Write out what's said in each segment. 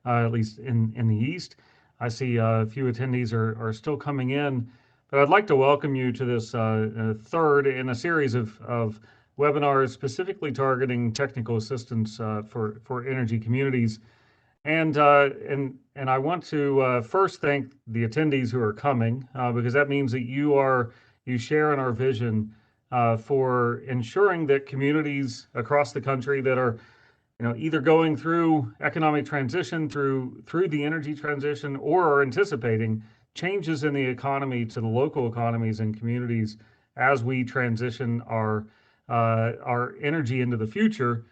at least in the East. I see a few attendees are still coming in, but I'd like to welcome you to this third in a series of webinars specifically targeting technical assistance for energy communities. And I want to first thank the attendees who are coming because that means that you share in our vision for ensuring that communities across the country that are either going through economic transition through the energy transition or are anticipating changes in the economy to the local economies and communities as we transition our energy into the future,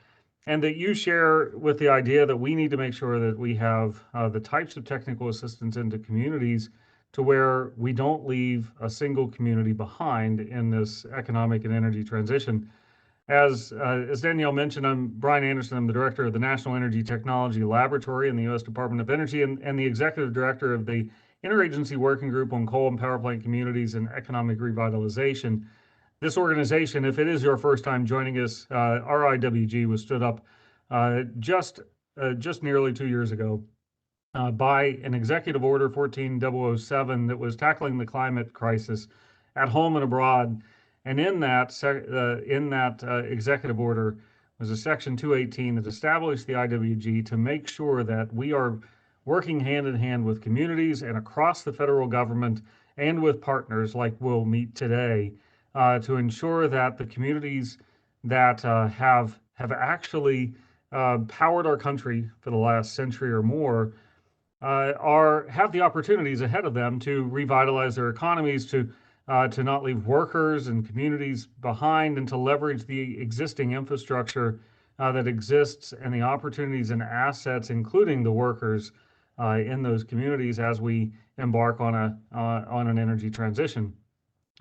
and that you share with the idea that we need to make sure that we have the types of technical assistance into communities to where we don't leave a single community behind in this economic and energy transition. As Danielle mentioned, I'm Brian Anderson. I'm the director of the National Energy Technology Laboratory in the U.S. Department of Energy and the executive director of the Interagency Working Group on Coal and Power Plant Communities and Economic Revitalization. This organization, if it is your first time joining us, RIWG was stood up just nearly 2 years ago by an executive order 14007 that was tackling the climate crisis at home and abroad. And in that executive order was a section 218 that established the IWG to make sure that we are working hand in hand with communities and across the federal government and with partners like we'll meet today to ensure that the communities that have actually powered our country for the last century or more have the opportunities ahead of them to revitalize their economies, to not leave workers and communities behind, and to leverage the existing infrastructure that exists and the opportunities and assets, including the workers in those communities as we embark on an energy transition.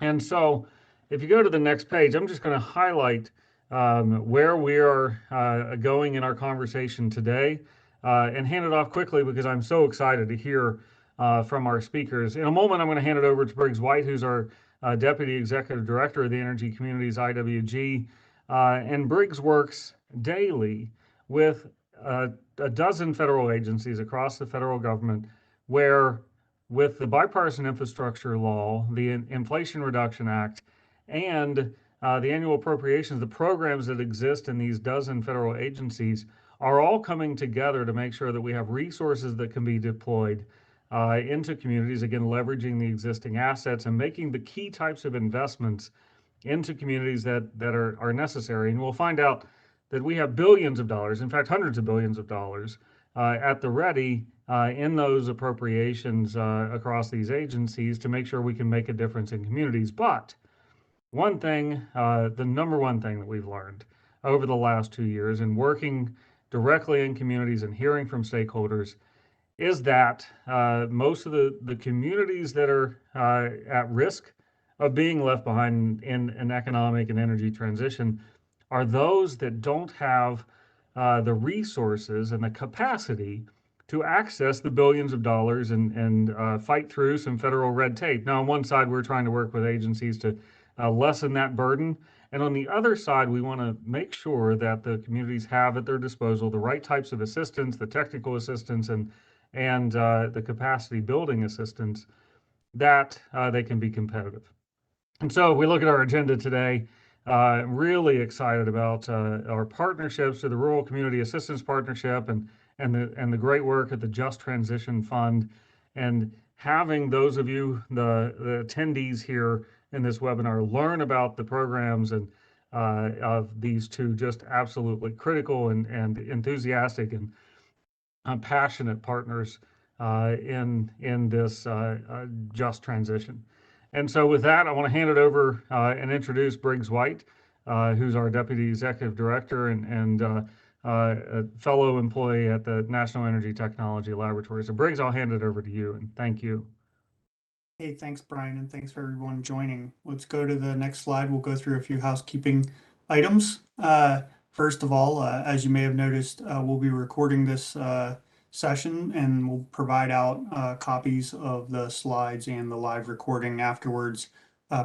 And so, if you go to the next page, I'm just going to highlight where we are going in our conversation today and hand it off quickly because I'm so excited to hear from our speakers. In a moment, I'm going to hand it over to Briggs White, who's our Deputy Executive Director of the Energy Communities IWG. And Briggs works daily with a dozen federal agencies across the federal government where, with the Bipartisan Infrastructure Law, the Inflation Reduction Act, and the annual appropriations, the programs that exist in these dozen federal agencies are all coming together to make sure that we have resources that can be deployed into communities, again, leveraging the existing assets and making the key types of investments into communities that are necessary. And we'll find out that we have billions of dollars, in fact, hundreds of billions of dollars at the ready in those appropriations across these agencies to make sure we can make a difference in communities. But one thing, the number one thing that we've learned over the last 2 years in working directly in communities and hearing from stakeholders is that most of the communities that are at risk of being left behind in an economic and energy transition are those that don't have the resources and the capacity to access the billions of dollars and fight through some federal red tape. Now, on one side, we're trying to work with agencies to lessen that burden. And on the other side, we want to make sure that the communities have at their disposal the right types of assistance, the technical assistance, and the capacity building assistance that they can be competitive. And so we look at our agenda today. Really excited about our partnerships to the Rural Community Assistance Partnership and the great work at the Just Transition Fund, and having those of you, the attendees here in this webinar, learn about the programs and of these two just absolutely critical and enthusiastic and passionate partners in this just transition. And so with that, I want to hand it over and introduce Briggs White, who's our Deputy Executive Director and a fellow employee at the National Energy Technology Laboratory. So Briggs, I'll hand it over to you, and thank you. Hey, thanks, Brian, and thanks for everyone joining. Let's go to the next slide. We'll go through a few housekeeping items. First of all, as you may have noticed, we'll be recording this session and we'll provide out copies of the slides and the live recording afterwards,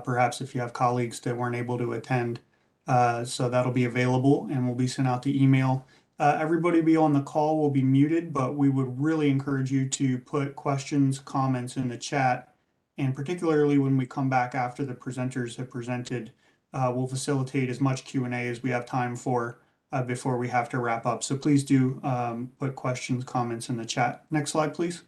perhaps if you have colleagues that weren't able to attend. So that'll be available and will be sent out to email Everybody be on the call will be muted, but we would really encourage you to put questions, comments in the chat. And particularly when we come back after the presenters have presented, we'll facilitate as much Q&A as we have time for before we have to wrap up. So please do put questions, comments in the chat. Next slide, please.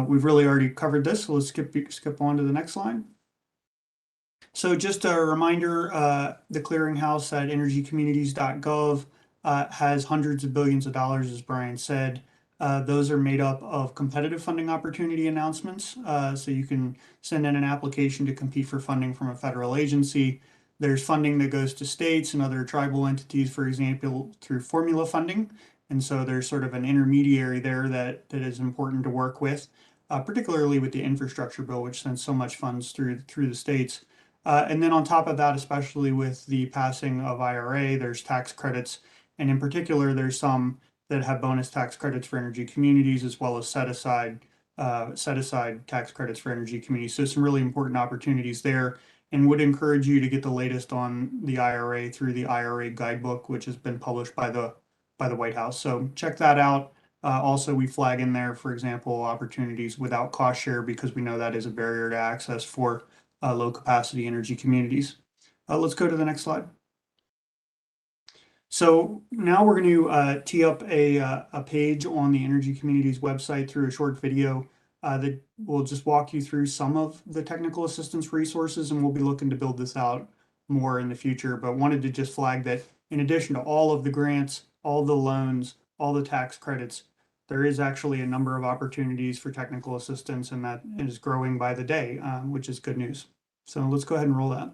We've really already covered this, so let's skip on to the next slide. So just a reminder, the clearinghouse at energycommunities.gov has hundreds of billions of dollars, as Brian said. Those are made up of competitive funding opportunity announcements. So you can send in an application to compete for funding from a federal agency. There's funding that goes to states and other tribal entities, for example, through formula funding. And so there's sort of an intermediary there that is important to work with, particularly with the infrastructure bill, which sends so much funds through the states. And then on top of that, especially with the passing of IRA, there's tax credits. And in particular, there's some that have bonus tax credits for energy communities, as well as set aside tax credits for energy communities. So some really important opportunities there, and would encourage you to get the latest on the IRA through the IRA guidebook, which has been published by the White House. So check that out. Also, we flag in there, for example, opportunities without cost share, because we know that is a barrier to access for low capacity energy communities. Let's go to the next slide. So now we're going to tee up a page on the Energy Communities website through a short video that will just walk you through some of the technical assistance resources, and we'll be looking to build this out more in the future, but wanted to just flag that in addition to all of the grants, all the loans, all the tax credits, there is actually a number of opportunities for technical assistance, and that is growing by the day, which is good news. So let's go ahead and roll that.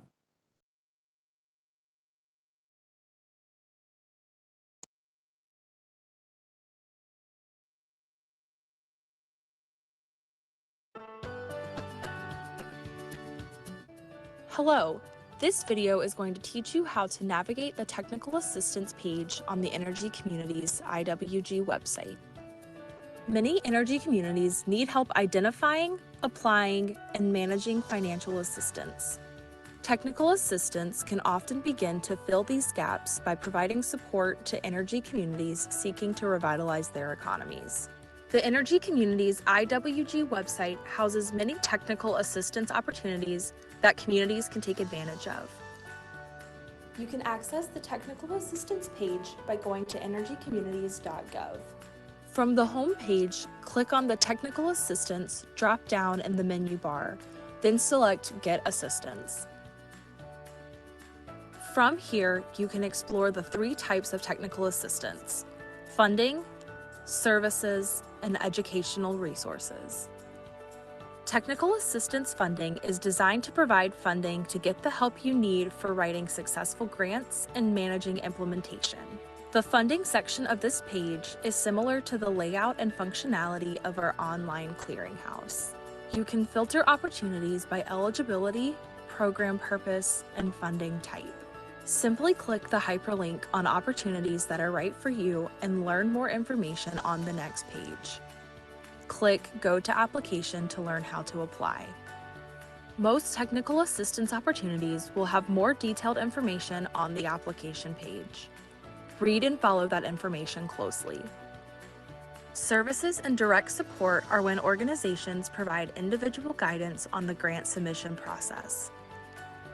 Hello, this video is going to teach you how to navigate the technical assistance page on the Energy Communities IWG website. Many energy communities need help identifying, applying, and managing financial assistance. Technical assistance can often begin to fill these gaps by providing support to energy communities seeking to revitalize their economies. The Energy Communities IWG website houses many technical assistance opportunities that communities can take advantage of. You can access the technical assistance page by going to energycommunities.gov. From the home page, click on the Technical Assistance drop-down in the menu bar, then select Get Assistance. From here, you can explore the 3 types of technical assistance: funding, services, and educational resources. Technical assistance funding is designed to provide funding to get the help you need for writing successful grants and managing implementation. The funding section of this page is similar to the layout and functionality of our online clearinghouse. You can filter opportunities by eligibility, program purpose, and funding type. Simply click the hyperlink on opportunities that are right for you and learn more information on the next page. Click Go to Application to learn how to apply. Most technical assistance opportunities will have more detailed information on the application page. Read and follow that information closely. Services and direct support are when organizations provide individual guidance on the grant submission process.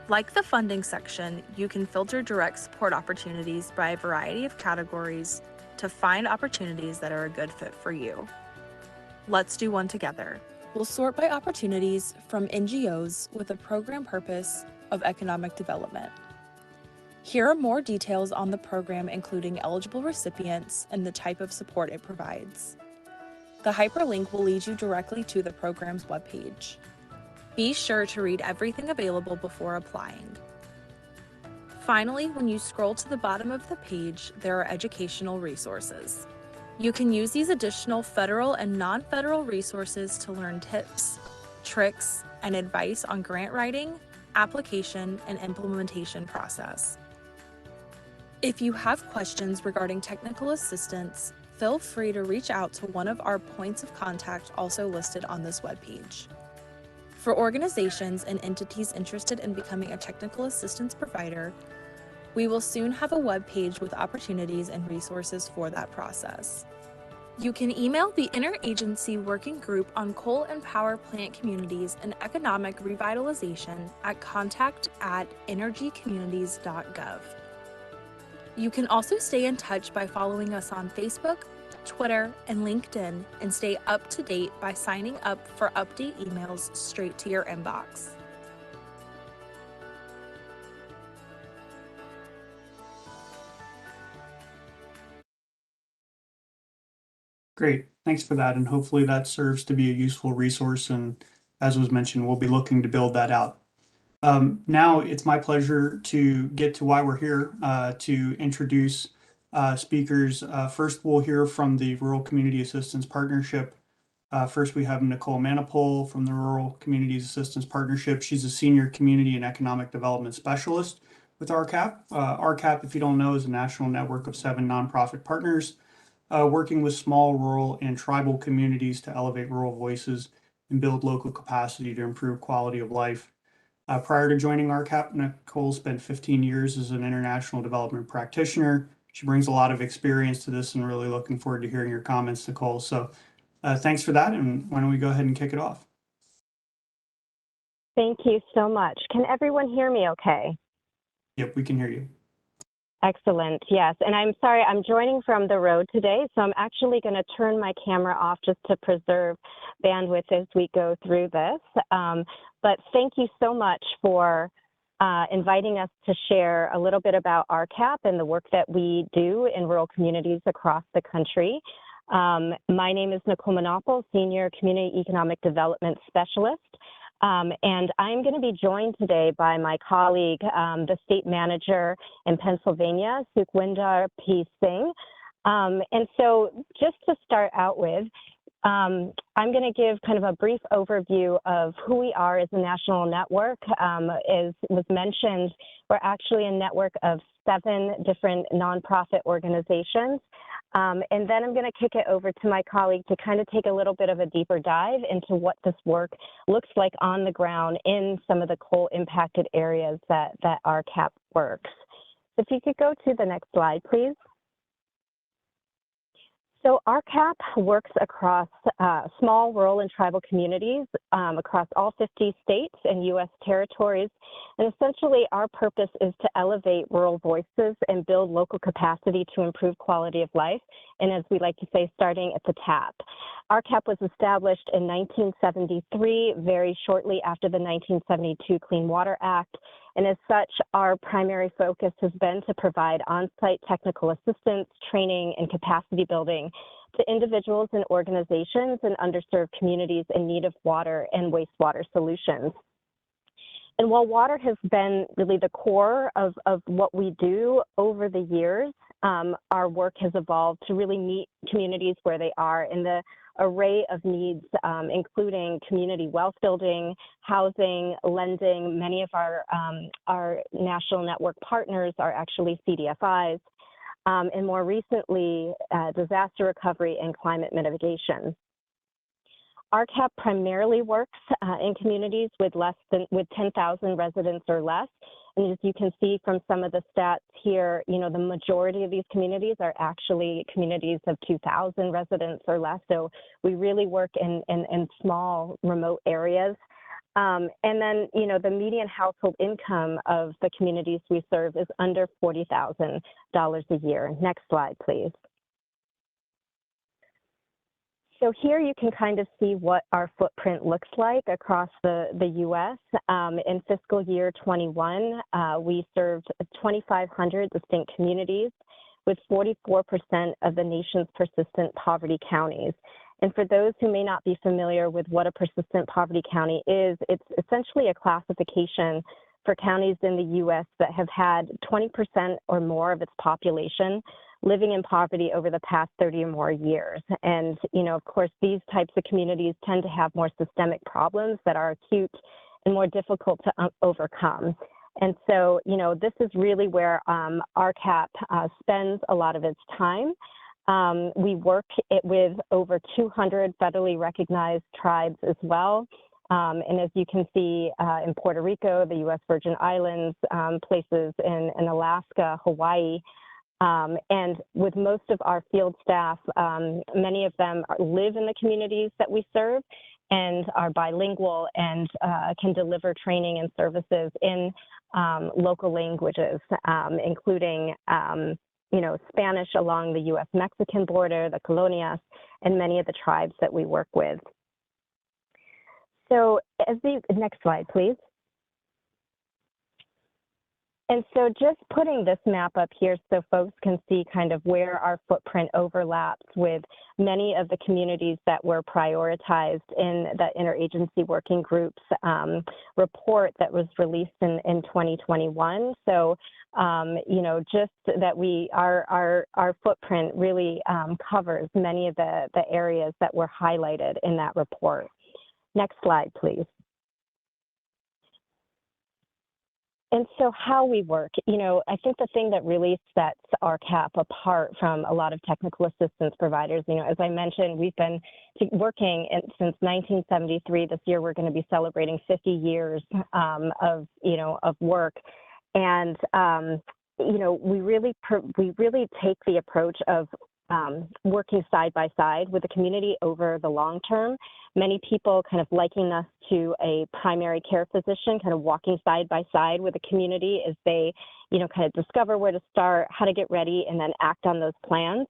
Like the funding section, you can filter direct support opportunities by a variety of categories to find opportunities that are a good fit for you. Let's do one together. We'll sort by opportunities from NGOs with a program purpose of economic development. Here are more details on the program, including eligible recipients and the type of support it provides. The hyperlink will lead you directly to the program's webpage. Be sure to read everything available before applying. Finally, when you scroll to the bottom of the page, there are educational resources. You can use these additional federal and non-federal resources to learn tips, tricks, and advice on grant writing, application, and implementation process. If you have questions regarding technical assistance, feel free to reach out to one of our points of contact also listed on this webpage. For organizations and entities interested in becoming a technical assistance provider, We will soon have a web page with opportunities and resources for that process. You can email the Interagency Working Group on Coal and Power Plant Communities and Economic Revitalization at contact@energycommunities.gov. You can also stay in touch by following us on Facebook, Twitter, and LinkedIn, and stay up to date by signing up for update emails straight to your inbox. Great, thanks for that. And hopefully that serves to be a useful resource. And as was mentioned, we'll be looking to build that out. Now it's my pleasure to get to why we're here, to introduce speakers. First, we'll hear from the Rural Community Assistance Partnership. First, we have Nicole Manipole from the Rural Communities Assistance Partnership. She's a Senior Community and Economic Development Specialist with RCAP. RCAP, if you don't know, is a national network of 7 nonprofit partners working with small, rural, and tribal communities to elevate rural voices and build local capacity to improve quality of life. Prior to joining RCAP, Nicole spent 15 years as an international development practitioner. She brings a lot of experience to this and really looking forward to hearing your comments, Nicole. So thanks for that, and why don't we go ahead and kick it off? Thank you so much. Can everyone hear me okay? Yep, we can hear you. Excellent, yes. And I'm sorry, I'm joining from the road today, so I'm actually going to turn my camera off just to preserve bandwidth as we go through this. But thank you so much for inviting us to share a little bit about RCAP and the work that we do in rural communities across the country. My name is Nicole Manipole, Senior Community Economic Development Specialist. And I'm going to be joined today by my colleague, the state manager in Pennsylvania, Sukhwinder P. Singh. And so just to start out with, I'm going to give kind of a brief overview of who we are as a national network. As was mentioned, we're actually a network of 7 different nonprofit organizations. And then I'm going to kick it over to my colleague to kind of take a little bit of a deeper dive into what this work looks like on the ground in some of the coal impacted areas that RCAP works. If you could go to the next slide, please. So RCAP works across small, rural, and tribal communities across all 50 states and U.S. territories. And essentially, our purpose is to elevate rural voices and build local capacity to improve quality of life. And as we like to say, starting at the tap. RCAP was established in 1973, very shortly after the 1972 Clean Water Act. And as such, our primary focus has been to provide on-site technical assistance, training, and capacity building to individuals and organizations in underserved communities in need of water and wastewater solutions. And while water has been really the core of what we do over the years, our work has evolved to really meet communities where they are in the array of needs, including community wealth building, housing, lending. Many of our national network partners are actually CDFIs, and more recently, disaster recovery and climate mitigation. RCAP primarily works in communities with 10,000 residents or less. And as you can see from some of the stats here, you know, the majority of these communities are actually communities of 2,000 residents or less. So we really work in small, remote areas. And then, you know, the median household income of the communities we serve is under $40,000 a year. Next slide, please. So here you can kind of see what our footprint looks like across the U.S. In fiscal year 21, we served 2,500 distinct communities with 44% of the nation's persistent poverty counties. And for those who may not be familiar with what a persistent poverty county is, it's essentially a classification for counties in the U.S. that have had 20% or more of its population living in poverty over the past 30 or more years. And, you know, of course, these types of communities tend to have more systemic problems that are acute and more difficult to overcome. And so, you know, this is really where RCAP spends a lot of its time. We work with over 200 federally recognized tribes as well. And as you can see in Puerto Rico, the U.S. Virgin Islands, places in Alaska, Hawaii, and with most of our field staff, many of them live in the communities that we serve and are bilingual and can deliver training and services in local languages, including Spanish along the U.S.-Mexican border, the colonias, and many of the tribes that we work with. So next slide, please. And so just putting this map up here so folks can see kind of where our footprint overlaps with many of the communities that were prioritized in the Interagency Working Group's report that was released in 2021. So, just that our footprint really covers many of the areas that were highlighted in that report. Next slide, please. And so how we work, I think the thing that really sets RCAP apart from a lot of technical assistance providers, as I mentioned, we've been working since 1973. This year, we're going to be celebrating 50 years of work. And, we really take the approach of working side by side with the community over the long term. Many people kind of liken us to a primary care physician, kind of walking side by side with the community as they, kind of discover where to start, how to get ready, and then act on those plans.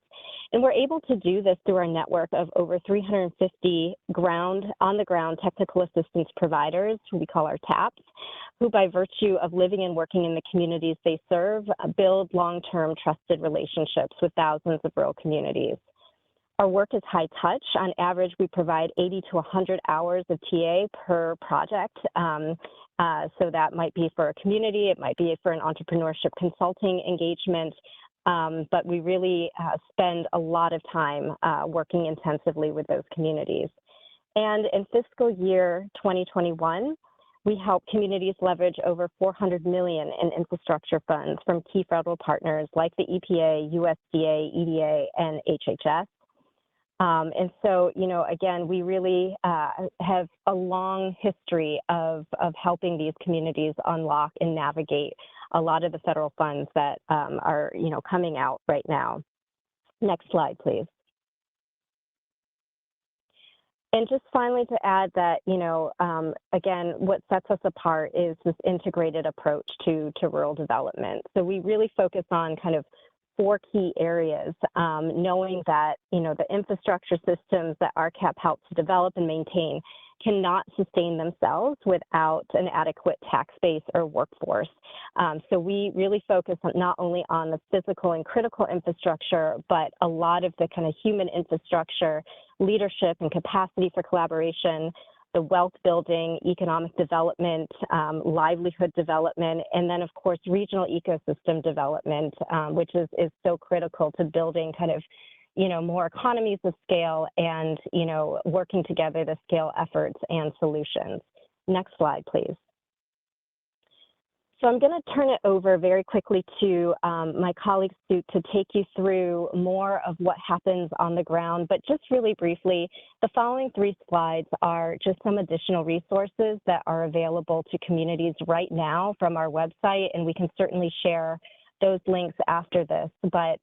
And we're able to do this through our network of over 350 on-the-ground technical assistance providers, who we call our TAPs, who by virtue of living and working in the communities they serve, build long-term trusted relationships with thousands of rural communities. Our work is high touch. On average, we provide 80 to 100 hours of TA per project. So that might be for a community, it might be for an entrepreneurship consulting engagement, but we really spend a lot of time working intensively with those communities. And in fiscal year 2021, we help communities leverage over $400 million in infrastructure funds from key federal partners like the EPA, USDA, EDA, and HHS. And so, again, we really have a long history of helping these communities unlock and navigate a lot of the federal funds that are, coming out right now. Next slide, please. And just finally to add that, again, what sets us apart is this integrated approach to rural development. So we really focus on kind of 4 key areas, knowing that, the infrastructure systems that RCAP helps to develop and maintain cannot sustain themselves without an adequate tax base or workforce. So we really focus on not only on the physical and critical infrastructure, but a lot of the kind of human infrastructure, leadership and capacity for collaboration, the wealth building, economic development, livelihood development, and then of course, regional ecosystem development, which is so critical to building kind of, more economies of scale and, working together to scale efforts and solutions. Next slide, please. So I'm going to turn it over very quickly to my colleagues to take you through more of what happens on the ground. But just really briefly, the following 3 slides are just some additional resources that are available to communities right now from our website, and we can certainly share those links after this. But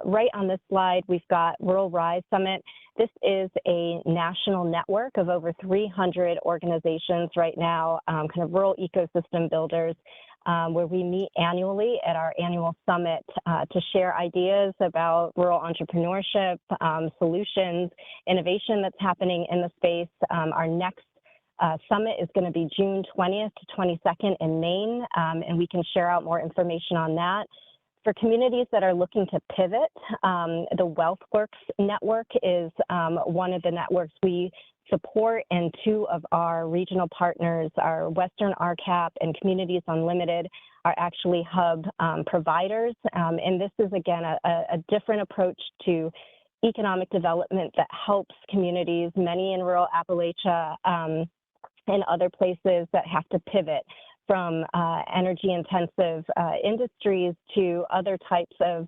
right on this slide, we've got Rural Rise Summit. This is a national network of over 300 organizations right now, kind of rural ecosystem builders, where we meet annually at our annual summit to share ideas about rural entrepreneurship, solutions, innovation that's happening in the space. Our next summit is going to be June 20th to 22nd in Maine, and we can share out more information on that. For communities that are looking to pivot, the WealthWorks network is one of the networks we support, and 2 of our regional partners, our Western RCAP and Communities Unlimited, are actually hub providers. And this is, again, a different approach to economic development that helps communities, many in rural Appalachia and other places that have to pivot from energy-intensive industries to other types of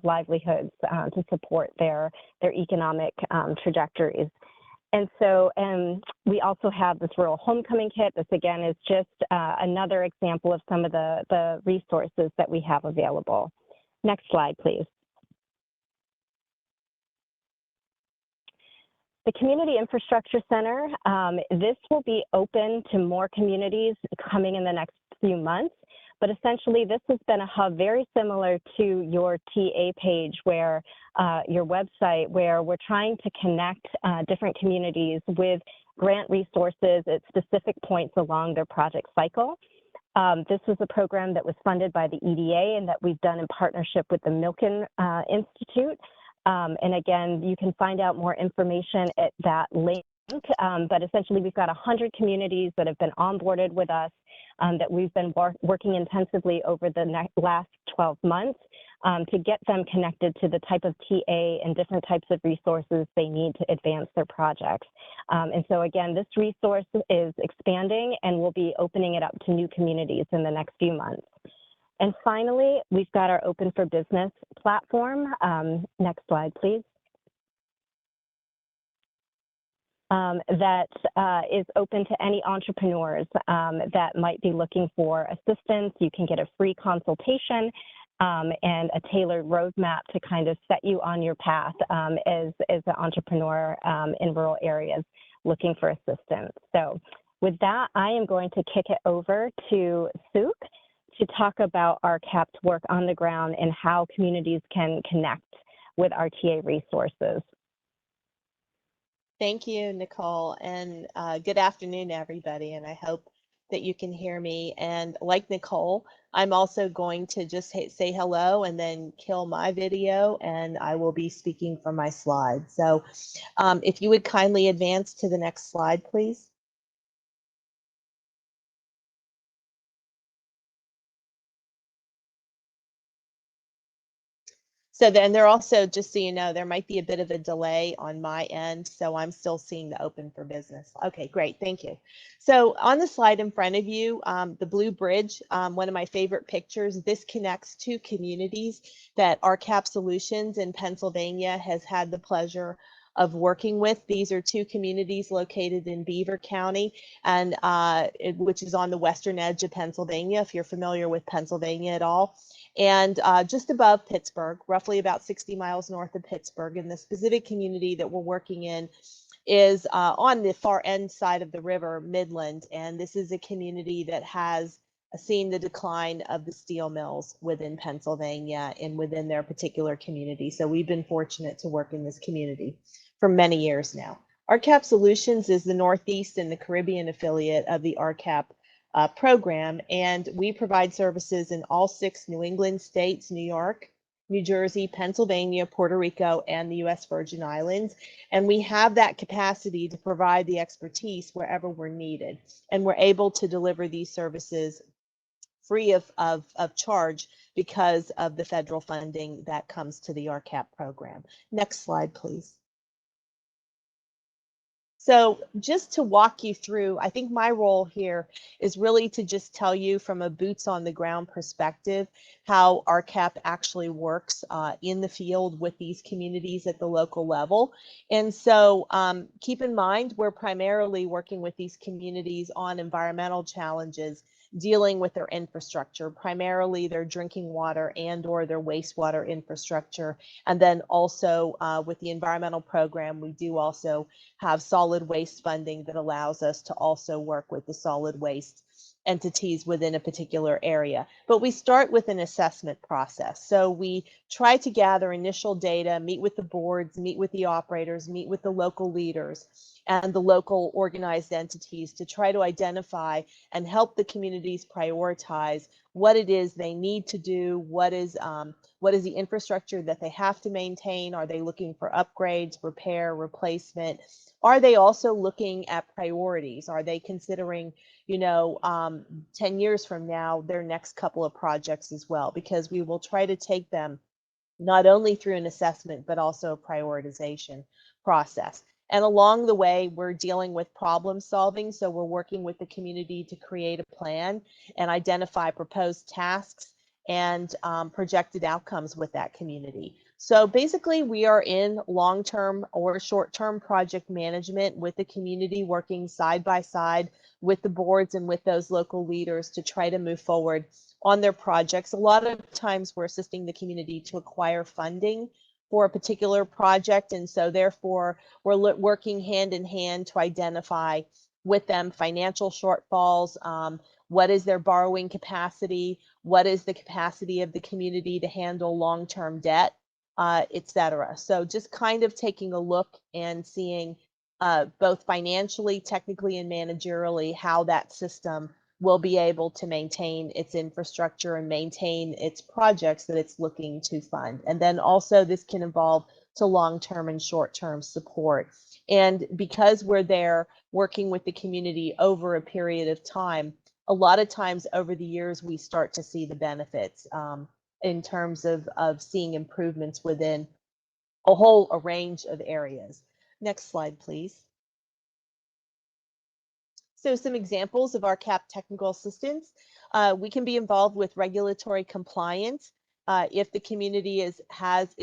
livelihoods to support their economic trajectories. And so we also have this Rural Homecoming Kit. This, again, is just another example of some of the resources that we have available. Next slide, please. The Community Infrastructure Center, this will be open to more communities coming in the next few months. But essentially, this has been a hub very similar to your TA page, where your website, where we're trying to connect different communities with grant resources at specific points along their project cycle. This was a program that was funded by the EDA and that we've done in partnership with the Milken Institute. And again, you can find out more information at that link. But essentially, we've got 100 communities that have been onboarded with us that we've been working intensively over the last 12 months to get them connected to the type of TA and different types of resources they need to advance their projects. And so again, this resource is expanding and we'll be opening it up to new communities in the next few months. And finally, we've got our Open for Business platform. Next slide, please. That is open to any entrepreneurs that might be looking for assistance. You can get a free consultation and a tailored roadmap to kind of set you on your path as an entrepreneur in rural areas looking for assistance. So with that, I am going to kick it over to Suk to talk about our CAP's work on the ground and how communities can connect with our TA resources. Thank you, Nicole, and good afternoon, everybody, and I hope that you can hear me. And like Nicole, I'm also going to just say hello and then kill my video, and I will be speaking from my slides. So if you would kindly advance to the next slide, please. So then there also, just so you know, there might be a bit of a delay on my end, so I'm still seeing the Open for Business. Okay, great, thank you. So on the slide in front of you, the blue bridge, one of my favorite pictures, this connects two communities that RCAP Solutions in Pennsylvania has had the pleasure of working with. These are two communities located in Beaver County, and which is on the western edge of Pennsylvania, if you're familiar with Pennsylvania at all. And just above Pittsburgh, roughly about 60 miles north of Pittsburgh. And the specific community that we're working in is on the far end side of the river, Midland. And this is a community that has seen the decline of the steel mills within Pennsylvania and within their particular community. So we've been fortunate to work in this community for many years now. RCAP Solutions is the Northeast and the Caribbean affiliate of the RCAP program, and we provide services in all 6 New England states: New York, New Jersey, Pennsylvania, Puerto Rico, and the U.S. Virgin Islands. And we have that capacity to provide the expertise wherever we're needed. And we're able to deliver these services free of charge because of the federal funding that comes to the RCAP program. Next slide, please. So just to walk you through, I think my role here is really to just tell you from a boots on the ground perspective how RCAP actually works in the field with these communities at the local level. And so keep in mind, we're primarily working with these communities on environmental challenges, dealing with their infrastructure, primarily their drinking water and or their wastewater infrastructure. And then also with the environmental program, we do also have solid waste funding that allows us to also work with the solid waste entities within a particular area. But we start with an assessment process. So we try to gather initial data, meet with the boards, meet with the operators, meet with the local leaders and the local organized entities to try to identify and help the communities prioritize what it is they need to do, what is the infrastructure that they have to maintain. Are they looking for upgrades, repair, replacement? Are they also looking at priorities? Are they considering, 10 years from now, their next couple of projects as well? Because we will try to take them not only through an assessment, but also a prioritization process. And along the way, we're dealing with problem solving. So we're working with the community to create a plan and identify proposed tasks and projected outcomes with that community. So basically, we are in long-term or short-term project management with the community, working side by side with the boards and with those local leaders to try to move forward on their projects. A lot of times we're assisting the community to acquire funding for a particular project, and so therefore we're working hand in hand to identify with them financial shortfalls, what is their borrowing capacity, what is the capacity of the community to handle long-term debt, etc. So just kind of taking a look and seeing both financially, technically, and managerially how that system will be able to maintain its infrastructure and maintain its projects that it's looking to fund. And then also this can evolve to long-term and short-term support. And because we're there working with the community over a period of time, a lot of times over the years, we start to see the benefits in terms of seeing improvements within a range of areas. Next slide, please. So some examples of RCAP technical assistance. We can be involved with regulatory compliance if the community is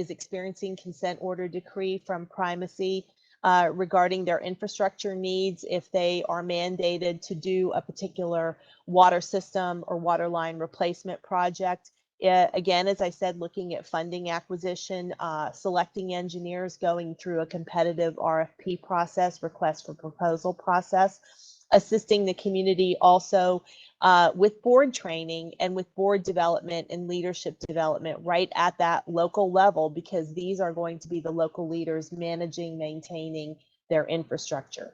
experiencing consent order decree from primacy regarding their infrastructure needs, if they are mandated to do a particular water system or water line replacement project. Again, as I said, looking at funding acquisition, selecting engineers, going through a competitive RFP process, request for proposal process, assisting the community also with board training and with board development and leadership development right at that local level, because these are going to be the local leaders managing, maintaining their infrastructure.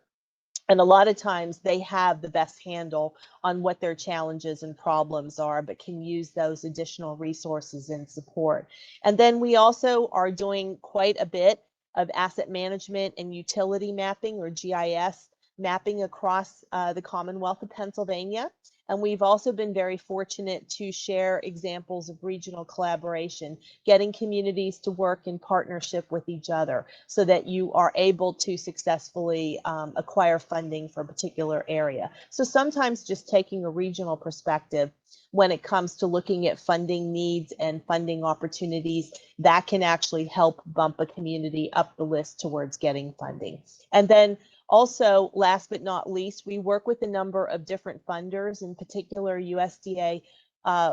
And a lot of times they have the best handle on what their challenges and problems are, but can use those additional resources and support. And then we also are doing quite a bit of asset management and utility mapping, or GIS mapping, across the Commonwealth of Pennsylvania. And we've also been very fortunate to share examples of regional collaboration, getting communities to work in partnership with each other so that you are able to successfully acquire funding for a particular area. So sometimes just taking a regional perspective when it comes to looking at funding needs and funding opportunities, that can actually help bump a community up the list towards getting funding. And then also, last but not least, we work with a number of different funders, in particular USDA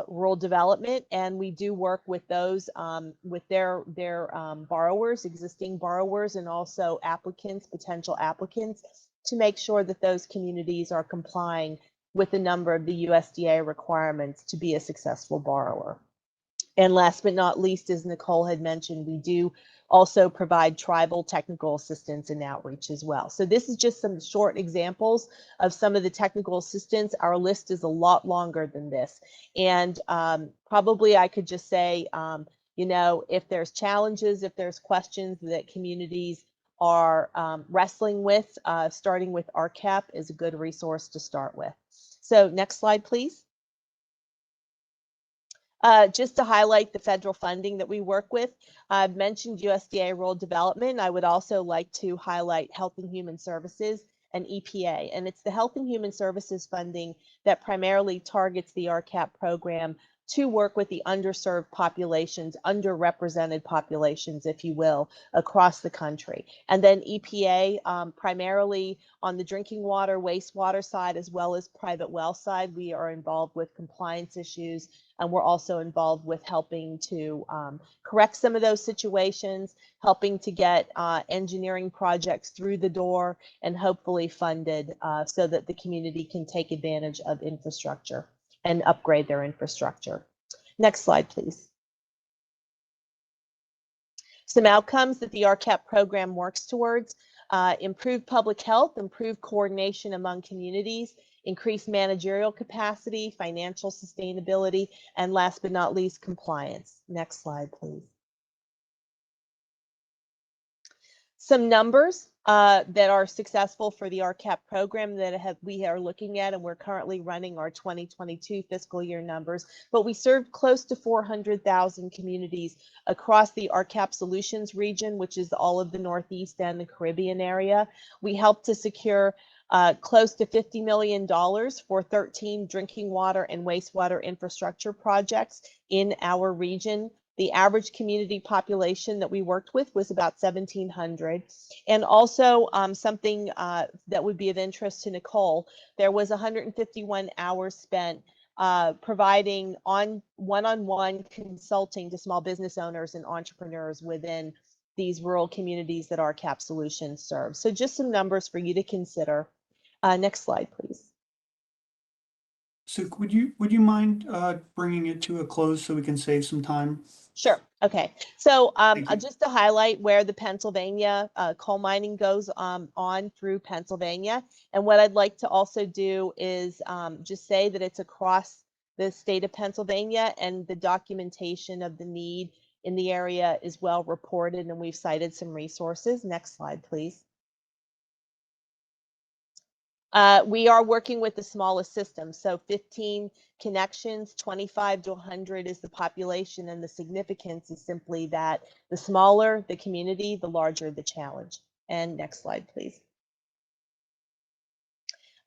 rural development, and we do work with those with their borrowers, existing borrowers, and also applicants, potential applicants, to make sure that those communities are complying with a number of the USDA requirements to be a successful borrower. And last but not least, as Nicole had mentioned, we do also provide tribal technical assistance and outreach as well. So this is just some short examples of some of the technical assistance. Our list is a lot longer than this. And probably I could just say, you know, if there's challenges, if there's questions that communities are wrestling with, starting with RCAP is a good resource to start with. So next slide, please. Just to highlight the federal funding that we work with, I've mentioned USDA Rural Development. I would also like to highlight Health and Human Services and EPA. And it's the Health and Human Services funding that primarily targets the RCAP program to work with the underserved populations, underrepresented populations, if you will, across the country. And then EPA, primarily on the drinking water, wastewater side, as well as private well side, we are involved with compliance issues, and we're also involved with helping to correct some of those situations, helping to get engineering projects through the door and hopefully funded so that the community can take advantage of infrastructure and upgrade their infrastructure. Next slide, please. Some outcomes that the RCAP program works towards: improve public health, improve coordination among communities, increase managerial capacity, financial sustainability, and last but not least, compliance. Next slide, please. Some numbers that are successful for the RCAP program that we are looking at, and we're currently running our 2022 fiscal year numbers, but we served close to 400,000 communities across the RCAP Solutions region, which is all of the Northeast and the Caribbean area. We helped to secure close to $50 million for 13 drinking water and wastewater infrastructure projects in our region The average community population that we worked with was about 1,700. And also something that would be of interest to Nicole, there was 151 hours spent providing one-on-one consulting to small business owners and entrepreneurs within these rural communities that our CAP solutions serve. So just some numbers for you to consider. Next slide, please. So would you mind bringing it to a close so we can save some time? Sure. Okay. So Thank you. just to highlight where the Pennsylvania coal mining goes on through Pennsylvania. And what I'd like to also do is just say that it's across the state of Pennsylvania, and the documentation of the need in the area is well reported, and we've cited some resources. Next slide, please. We are working with the smallest systems, so 15 connections, 25 to 100 is the population, and the significance is simply that the smaller the community, the larger the challenge. And next slide, please.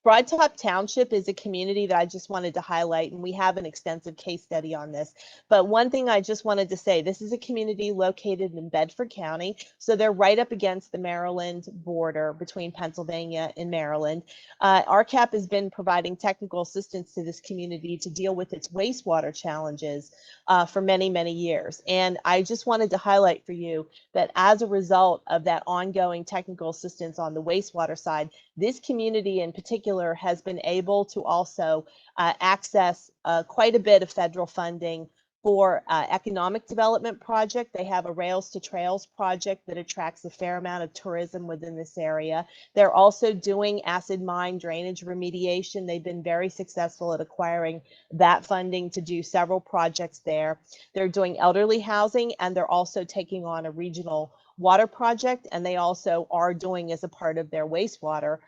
Broad Top Township is a community that I just wanted to highlight, and we have an extensive case study on this. But one thing I just wanted to say, this is a community located in Bedford County, so they're right up against the Maryland border between Pennsylvania and Maryland. RCAP has been providing technical assistance to this community to deal with its wastewater challenges for many, many years. And I just wanted to highlight for you that as a result of that ongoing technical assistance on the wastewater side, this community in particular has been able to also access quite a bit of federal funding for economic development project. They have a Rails to Trails project that attracts a fair amount of tourism within this area. They're also doing acid mine drainage remediation. They've been very successful at acquiring that funding to do several projects there. They're doing elderly housing, and they're also taking on a regional water project, and they also are doing, as a part of their wastewater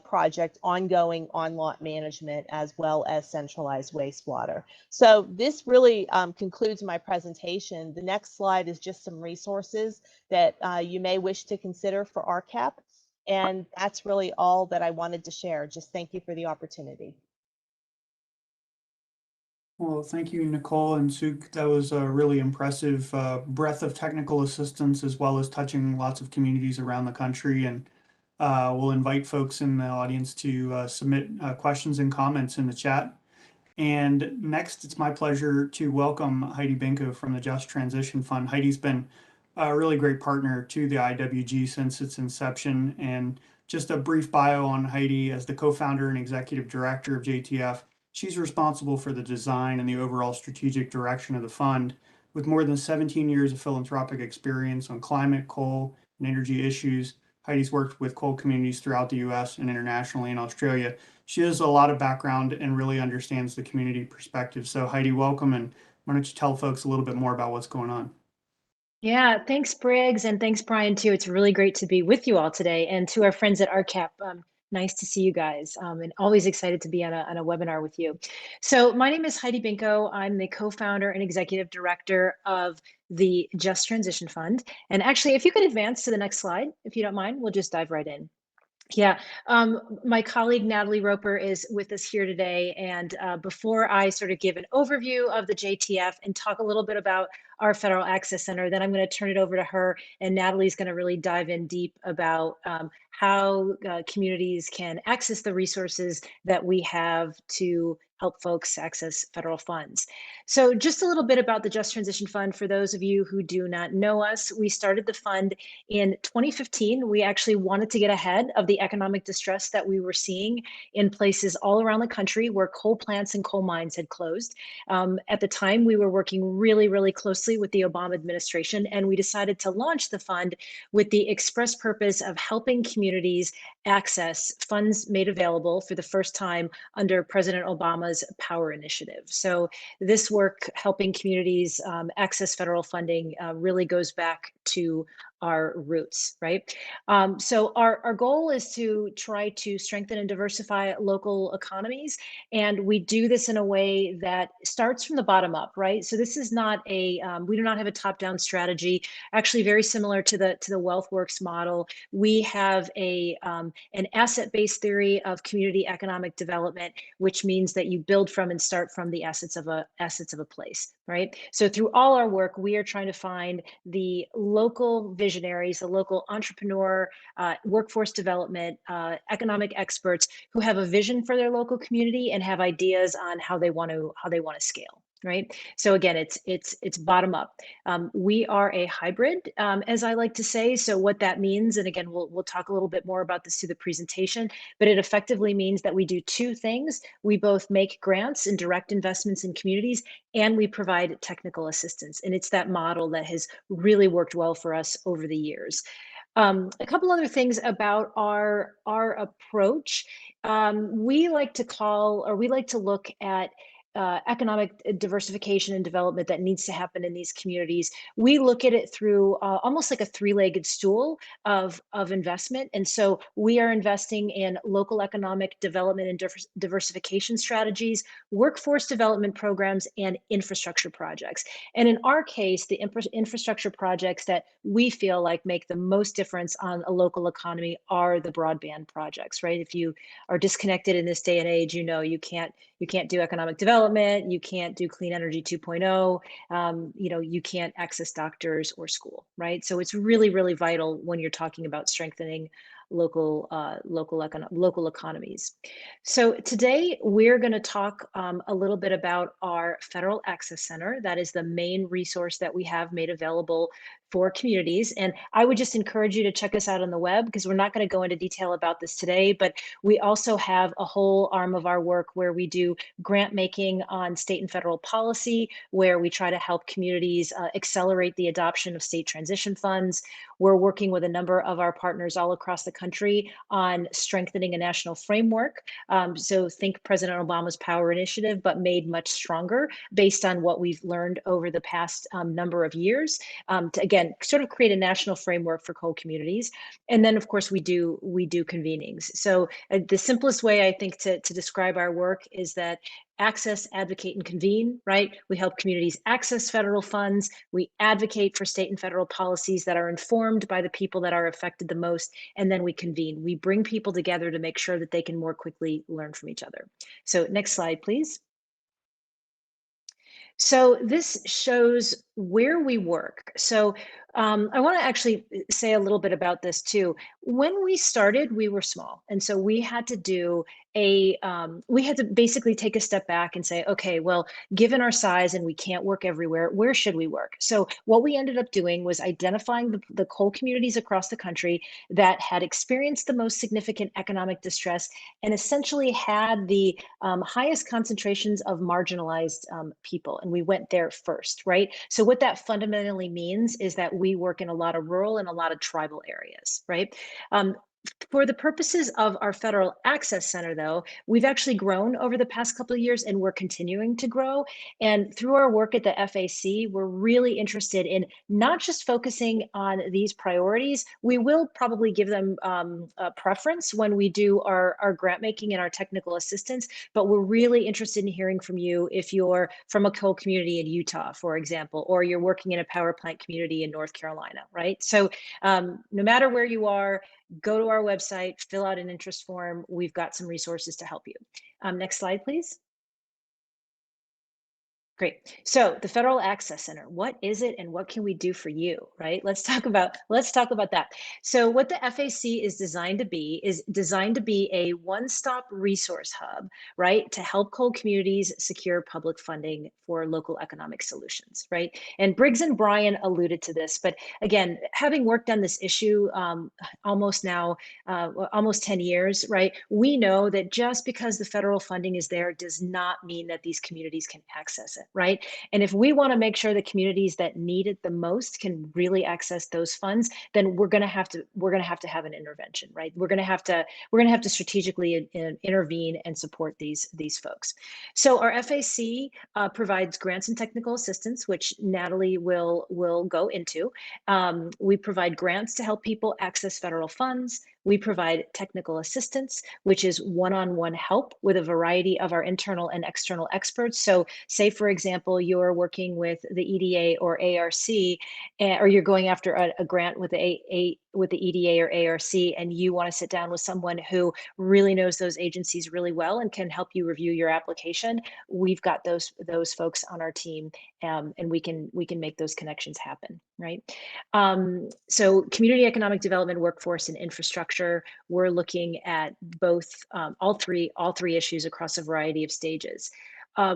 project, ongoing on-lot management as well as centralized wastewater. So this really concludes my presentation. The next slide is just some resources that you may wish to consider for RCAP. And that's really all that I wanted to share. Just thank you for the opportunity. Well, thank you, Nicole and Suk. That was a really impressive breadth of technical assistance, as well as touching lots of communities around the country. And we'll invite folks in the audience to submit questions and comments in the chat. And next, it's my pleasure to welcome Heidi Binko from the Just Transition Fund. Heidi's been a really great partner to the IWG since its inception. And just a brief bio on Heidi: as the co-founder and executive director of JTF, she's responsible for the design and the overall strategic direction of the fund. With more than 17 years of philanthropic experience on climate, coal, and energy issues, Heidi's worked with coal communities throughout the US and internationally in Australia. She has a lot of background and really understands the community perspective. So Heidi, welcome, and why don't you tell folks a little bit more about what's going on? Yeah, thanks, Briggs, and thanks, Brian, too. It's really great to be with you all today. And to our friends at RCAP, nice to see you guys, and always excited to be on a webinar with you. So my name is Heidi Binko. I'm the co-founder and executive director of the Just Transition Fund. And actually, if you could advance to the next slide, if you don't mind, we'll just dive right in. Yeah, my colleague Natalie Roper is with us here today. And before I sort of give an overview of the JTF and talk a little bit about our Federal Access Center, then I'm going to turn it over to her, and Natalie's going to really dive in deep about how communities can access the resources that we have to help folks access federal funds. So just a little bit about the Just Transition Fund for those of you who do not know us. We started the fund in 2015. We actually wanted to get ahead of the economic distress that we were seeing in places all around the country where coal plants and coal mines had closed. At the time, we were working really, really closely with the Obama administration, and we decided to launch the fund with the express purpose of helping communities access funds made available for the first time under President Obama's Power Initiative. So this work helping communities access federal funding really goes back to our roots, right? So our goal is to try to strengthen and diversify local economies. And we do this in a way that starts from the bottom up, right? So this is not a, we do not have a top-down strategy, actually very similar to the WealthWorks model. We have an asset-based theory of community economic development, which means that you build from and start from the assets of a place, right? So through all our work, we are trying to find the local visionaries, the local entrepreneur, workforce development, economic experts who have a vision for their local community and have ideas on how they want to scale. Right. So again, it's bottom up. We are a hybrid, as I like to say. So what that means, and again, we'll talk a little bit more about this through the presentation, but it effectively means that we do two things. We both make grants and direct investments in communities, and we provide technical assistance. And it's that model that has really worked well for us over the years. A couple other things about our approach. We like to look at economic diversification and development that needs to happen in these communities. We look at it through almost like a three-legged stool of investment. And so we are investing in local economic development and diversification strategies, workforce development programs, and infrastructure projects. And in our case, the infrastructure projects that we feel like make the most difference on a local economy are the broadband projects, right? If you are disconnected in this day and age, you know you can't do economic development, you can't do clean energy 2.0, you can't access doctors or school, right? So it's really, really vital when you're talking about strengthening local economies. So today we're going to talk a little bit about our Federal Access Center. That is the main resource that we have made available for communities. And I would just encourage you to check us out on the web, because we're not going to go into detail about this today, but we also have a whole arm of our work where we do grant making on state and federal policy, where we try to help communities accelerate the adoption of state transition funds. We're working with a number of our partners all across the country on strengthening a national framework. So think President Obama's Power Initiative, but made much stronger based on what we've learned over the past number of years, to again, sort of create a national framework for coal communities. And then of course we do convenings. So the simplest way I think to describe our work is that access, advocate, and convene, right? We help communities access federal funds. We advocate for state and federal policies that are informed by the people that are affected the most. And then we convene. We bring people together to make sure that they can more quickly learn from each other. So next slide, please. So this shows where we work. So I want to actually say a little bit about this too. When we started, we were small. And so we had to do we had to basically take a step back and say, okay, well, given our size and we can't work everywhere, where should we work? So what we ended up doing was identifying the coal communities across the country that had experienced the most significant economic distress and essentially had the highest concentrations of marginalized people. And we went there first, right? So what that fundamentally means is that we work in a lot of rural and a lot of tribal areas, right? For the purposes of our Federal Access Center, though, we've actually grown over the past couple of years, and we're continuing to grow. And through our work at the FAC, we're really interested in not just focusing on these priorities. We will probably give them a preference when we do our grant making and our technical assistance, but we're really interested in hearing from you if you're from a coal community in Utah, for example, or you're working in a power plant community in North Carolina, right? So no matter where you are, go to our website, fill out an interest form. We've got some resources to help you. Next slide, please. Great. So the Federal Access Center, what is it and what can we do for you, right? Let's talk about that. So what the FAC is designed to be a one-stop resource hub, right? To help coal communities secure public funding for local economic solutions, right? And Briggs and Bryan alluded to this, but again, having worked on this issue almost 10 years, right? We know that just because the federal funding is there does not mean that these communities can access it, right? And if we want to make sure the communities that need it the most can really access those funds, then we're going to have to have an intervention, right? We're going to have to strategically intervene and support these folks. So our FAC provides grants and technical assistance, which Natalie will go into. We provide grants to help people access federal funds. We provide technical assistance, which is one-on-one help with a variety of our internal and external experts. So say, for example, you're working with the EDA or ARC, or you're going after a grant with the with the EDA or ARC, and you want to sit down with someone who really knows those agencies really well and can help you review your application, we've got those folks on our team, and we can make those connections happen, right? So community economic development, workforce, and infrastructure, we're looking at both all three issues across a variety of stages.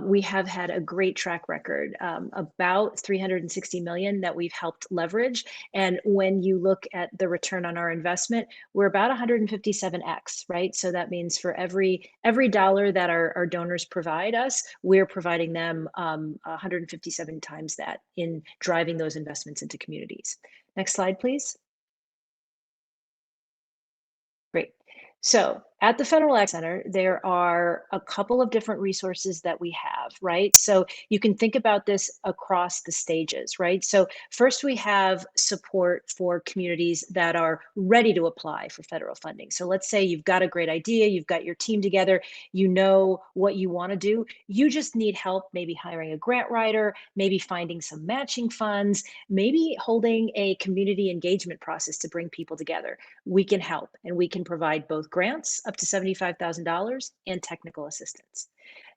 We have had a great track record, about 360 million that we've helped leverage. And when you look at the return on our investment, we're about 157x, right? So that means for every dollar that our donors provide us, we're providing them 157 times that in driving those investments into communities. Next slide, please. Great. So at the Federal Ag Center, there are a couple of different resources that we have, right? So you can think about this across the stages, right? So first we have support for communities that are ready to apply for federal funding. So let's say you've got a great idea, you've got your team together, you know what you want to do, you just need help maybe hiring a grant writer, maybe finding some matching funds, maybe holding a community engagement process to bring people together. We can help, and we can provide both grants up to $75,000 and technical assistance.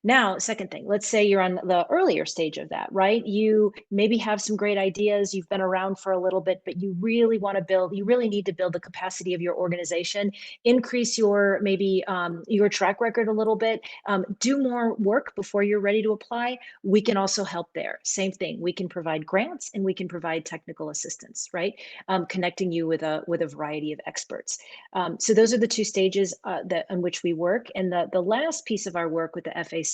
Now, second thing, let's say you're on the earlier stage of that, right? You maybe have some great ideas, you've been around for a little bit, but you really want to build, you really need to build the capacity of your organization, increase your maybe your track record a little bit, do more work before you're ready to apply. We can also help there. Same thing, we can provide grants and we can provide technical assistance, right? Connecting you with a variety of experts. So those are the two stages on which we work. And the last piece of our work with the FAC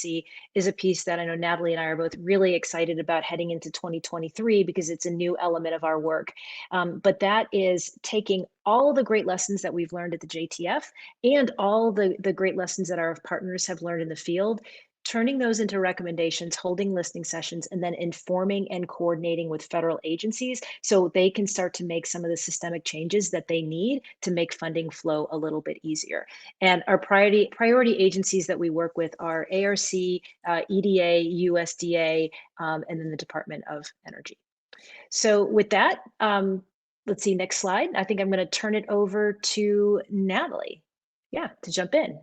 is a piece that I know Natalie and I are both really excited about heading into 2023 because it's a new element of our work. But that is taking all the great lessons that we've learned at the JTF and all the great lessons that our partners have learned in the field, turning those into recommendations, holding listening sessions, and then informing and coordinating with federal agencies so they can start to make some of the systemic changes that they need to make funding flow a little bit easier. And our priority agencies that we work with are ARC, EDA, USDA, and then the Department of Energy. So with that, let's see, next slide. I think I'm going to turn it over to Natalie, to jump in.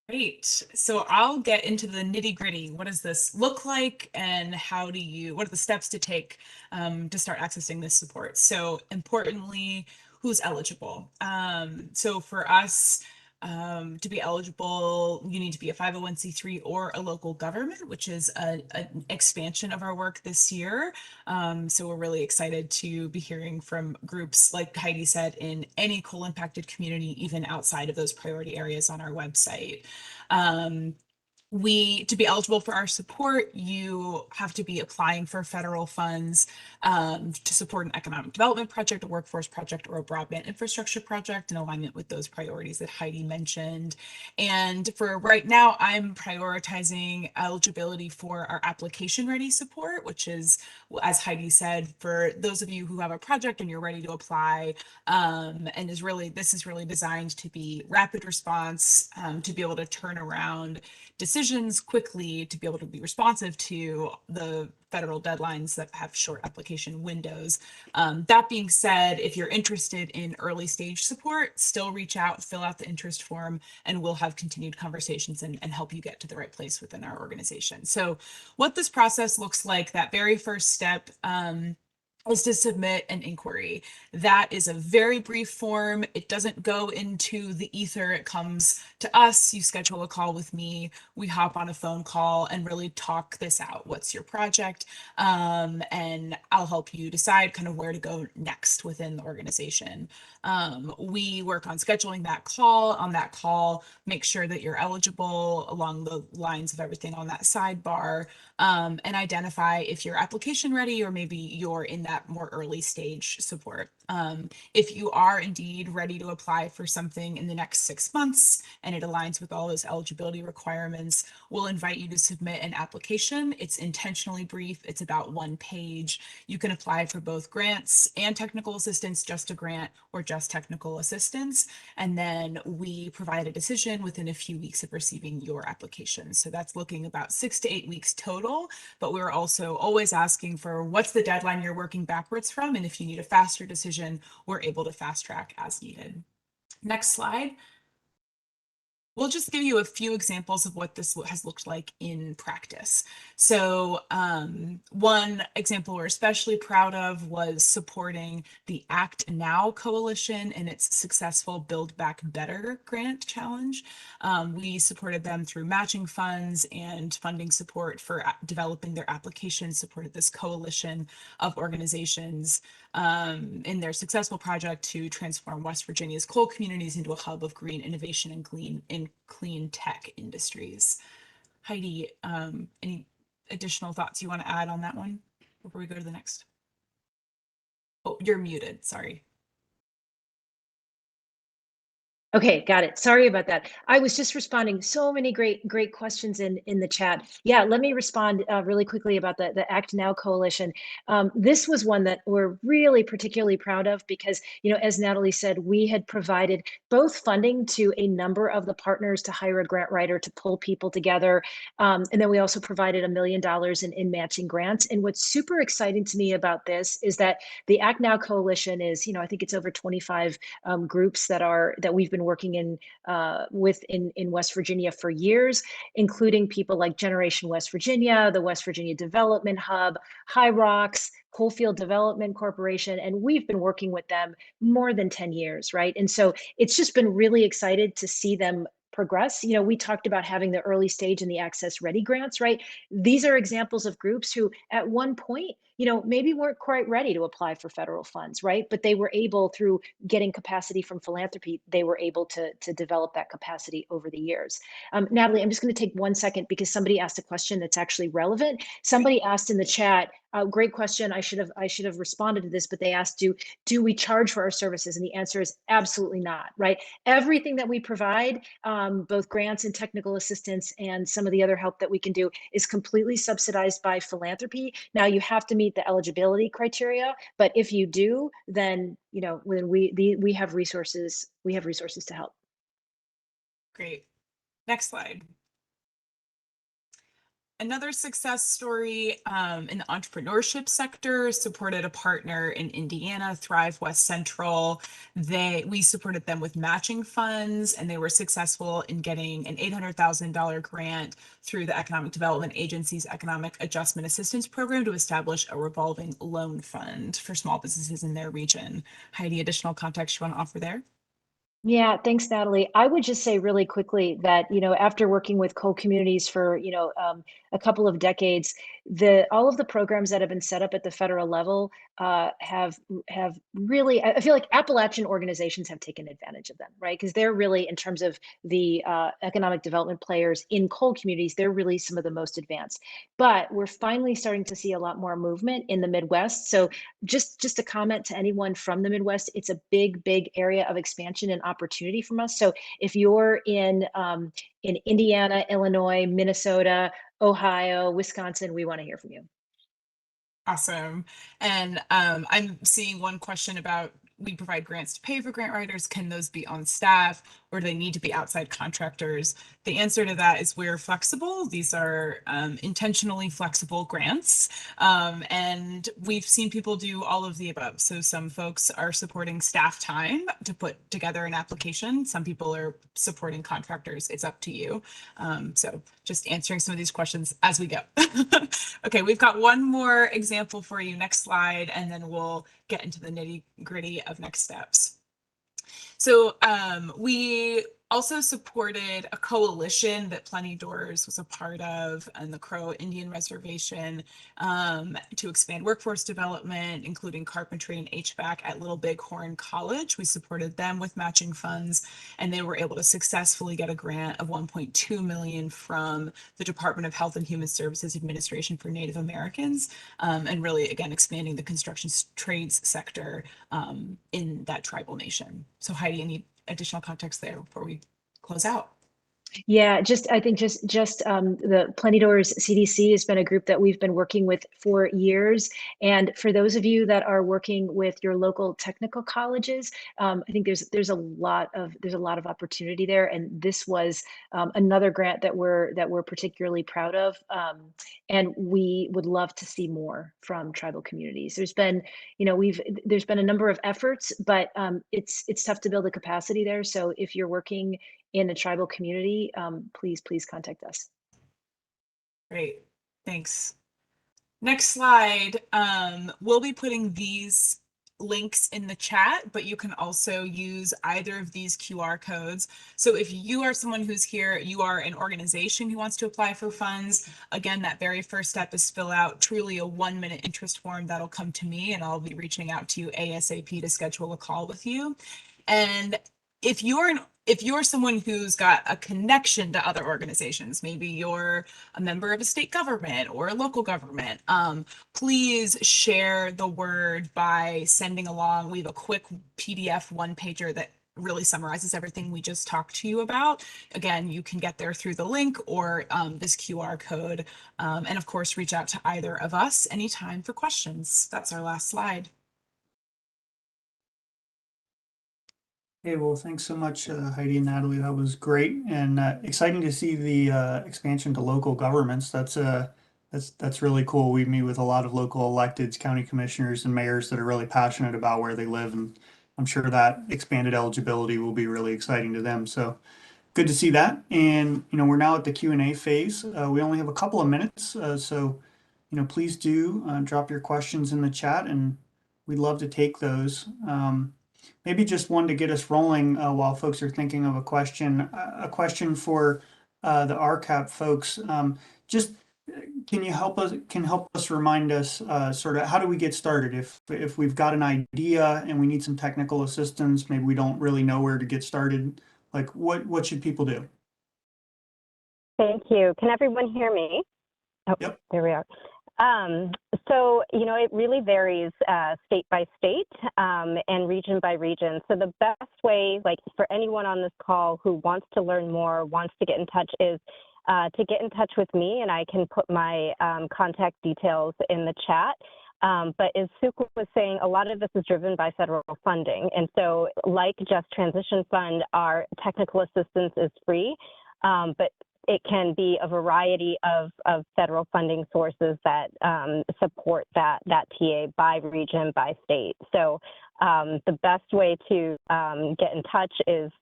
Great. So I'll get into the nitty gritty. What does this look like and what are the steps to take to start accessing this support? So importantly, who's eligible? So for us, to be eligible, you need to be a 501c3 or a local government, which is an expansion of our work this year. So we're really excited to be hearing from groups, like Heidi said, in any coal impacted community, even outside of those priority areas on our website. To be eligible for our support, you have to be applying for federal funds to support an economic development project, a workforce project, or a broadband infrastructure project in alignment with those priorities that Heidi mentioned. And for right now, I'm prioritizing eligibility for our application ready support, which is, as Heidi said, for those of you who have a project and you're ready to apply, and this is really designed to be rapid response, to be able to turn around decisions quickly, to be able to be responsive to the federal deadlines that have short application windows. That being said, if you're interested in early stage support, still reach out, fill out the interest form, and we'll have continued conversations and help you get to the right place within our organization. So what this process looks like, that very first step, is to submit an inquiry. That is a very brief form. It doesn't go into the ether. It comes to us. You schedule a call with me. We hop on a phone call and really talk this out. What's your project? And I'll help you decide kind of where to go next within the organization. We work on scheduling that call. On that call, make sure that you're eligible along the lines of everything on that sidebar, and identify if you're application ready or maybe you're in that more early stage support. If you are indeed ready to apply for something in the next 6 months and it aligns with all those eligibility requirements, we'll invite you to submit an application. It's intentionally brief. It's about 1 page. You can apply for both grants and technical assistance, just a grant or just technical assistance. And then we provide a decision within a few weeks of receiving your application. So that's looking about 6 to 8 weeks total, but we're also always asking for what's the deadline you're working backwards from. And if you need a faster decision, decision, we're able to fast track as needed. Next slide. We'll just give you a few examples of what this has looked like in practice. So one example we're especially proud of was supporting the Act Now Coalition and its successful Build Back Better grant challenge. We supported them through matching funds and funding support for developing their application, supported this coalition of organizations in their successful project to transform West Virginia's coal communities into a hub of green innovation and clean tech industries. Heidi, any additional thoughts you want to add on that one before we go to the next? Oh, you're muted, sorry. Okay, got it. Sorry about that. I was just responding. So many great questions in the chat. Yeah, let me respond really quickly about the Act Now Coalition. This was one that we're really particularly proud of because, as Natalie said, we had provided both funding to a number of the partners to hire a grant writer to pull people together. And then we also provided $1 million in matching grants. And what's super exciting to me about this is that the Act Now Coalition is, I think it's over 25 groups that we've been working in West Virginia for years, including people like Generation West Virginia, the West Virginia Development Hub, High Rocks, Coalfield Development Corporation, and we've been working with them more than 10 years, right? And so it's just been really excited to see them progress. We talked about having the early stage and the access ready grants, right? These are examples of groups who at one point, maybe weren't quite ready to apply for federal funds, right? But they were able, through getting capacity from philanthropy, they were able to develop that capacity over the years. Natalie, I'm just going to take 1 second because somebody asked a question that's actually relevant. Somebody asked in the chat, great question. I should have responded to this, but they asked, do we charge for our services? And the answer is absolutely not, right? Everything that we provide, both grants and technical assistance and some of the other help that we can do, is completely subsidized by philanthropy. Now you have to meet the eligibility criteria, but if you do, then when we have resources, to help. Great. Next slide. Another success story in the entrepreneurship sector, supported a partner in Indiana, Thrive West Central. We supported them with matching funds, and they were successful in getting an $800,000 grant through the Economic Development Agency's Economic Adjustment Assistance Program to establish a revolving loan fund for small businesses in their region. Heidi, additional context you want to offer there? Yeah, thanks, Natalie. I would just say really quickly that, after working with coal communities for, a couple of decades, all of the programs that have been set up at the federal level have really, I feel like Appalachian organizations have taken advantage of them, right? Because they're really, in terms of the economic development players in coal communities, they're really some of the most advanced. But we're finally starting to see a lot more movement in the Midwest. So just a comment to anyone from the Midwest, it's a big area of expansion and opportunity from us. So if you're in Indiana, Illinois, Minnesota, Ohio, Wisconsin, we want to hear from you. Awesome. And I'm seeing one question about, we provide grants to pay for grant writers. Can those be on staff, or do they need to be outside contractors? The answer to that is we're flexible. These are intentionally flexible grants. And we've seen people do all of the above. So some folks are supporting staff time to put together an application. Some people are supporting contractors. It's up to you. So just answering some of these questions as we go. Okay, we've got one more example for you. Next slide, and then we'll get into the nitty-gritty of next steps. So we also supported a coalition that Plenty Doors was a part of on the Crow Indian Reservation to expand workforce development, including carpentry and HVAC at Little Bighorn College. We supported them with matching funds, and they were able to successfully get a grant of $1.2 million from the Department of Health and Human Services Administration for Native Americans, and really, again, expanding the construction trades sector in that tribal nation. So Heidi, any additional context there before we close out? Yeah, I think the Plenty Doors CDC has been a group that we've been working with for years. And for those of you that are working with your local technical colleges, I think there's a lot of opportunity there. And this was another grant that we're particularly proud of. And we would love to see more from tribal communities. There's been a number of efforts, but it's tough to build the capacity there. So if you're working in a tribal community, please contact us. Great, thanks. Next slide. We'll be putting these links in the chat, but you can also use either of these QR codes. So if you are someone who's here, you are an organization who wants to apply for funds, again, that very first step is fill out truly a 1-minute interest form that'll come to me, and I'll be reaching out to you ASAP to schedule a call with you. And if you're someone who's got a connection to other organizations, maybe you're a member of a state government or a local government, please share the word by sending along. We have a quick PDF one-pager that really summarizes everything we just talked to you about. Again, you can get there through the link or this QR code. And of course, reach out to either of us anytime for questions. That's our last slide. Hey, well, thanks so much, Heidi and Natalie. That was great and exciting to see the expansion to local governments. That's really cool. We meet with a lot of local electeds, county commissioners, and mayors that are really passionate about where they live, and I'm sure that expanded eligibility will be really exciting to them. So good to see that. And we're now at the Q&A phase. We only have a couple of minutes, so please do drop your questions in the chat, and we'd love to take those. Maybe just one to get us rolling while folks are thinking of a question for the RCAP folks. Just can you help us remind us sort of how do we get started if we've got an idea and we need some technical assistance, maybe we don't really know where to get started, like what should people do? Thank you. Can everyone hear me? Oh, Yep. There we are. So, it really varies state by state and region by region. So the best way, like for anyone on this call who wants to learn more, wants to get in touch, is to get in touch with me, and I can put my contact details in the chat. But as Suku was saying, a lot of this is driven by federal funding. And so like Just Transition Fund, our technical assistance is free, but it can be a variety of federal funding sources that support that TA by region, by state. So the best way to get in touch is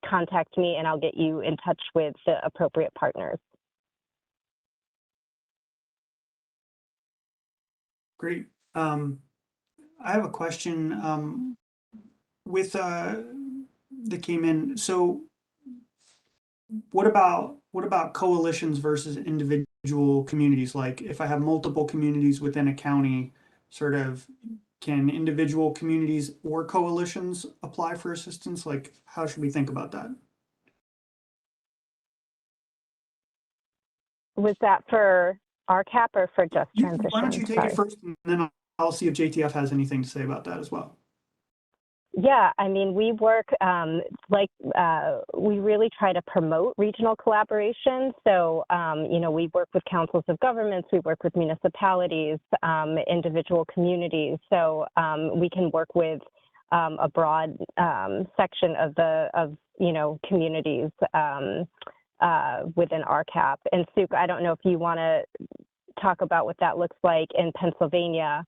contact me, and I'll get you in touch with the appropriate partners. Great. I have a question with that came in. So what about coalitions versus individual communities? Like if I have multiple communities within a county, sort of, can individual communities or coalitions apply for assistance? Like, how should we think about that? Was that for RCAP or for Just Transition? Why don't you take it first, and then I'll see if JTF has anything to say about that as well. Yeah, I mean, we work we really try to promote regional collaboration. So, we work with councils of governments, we work with municipalities, individual communities. So we can work with a broad section of communities within RCAP. And Suk, I don't know if you want to talk about what that looks like in Pennsylvania.